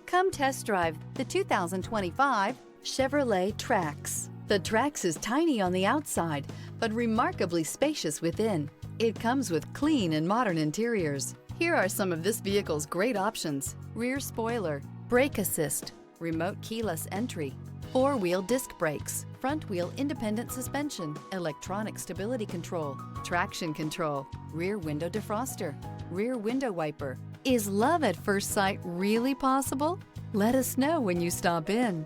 Come test drive the 2025 Chevrolet Trax. The Trax is tiny on the outside, but remarkably spacious within. It comes with clean and modern interiors. Here are some of this vehicle's great options: rear spoiler, brake assist, remote keyless entry, four-wheel disc brakes, front-wheel independent suspension, electronic stability control, traction control, rear window defroster, rear window wiper. Is love at first sight really possible? Let us know when you stop in.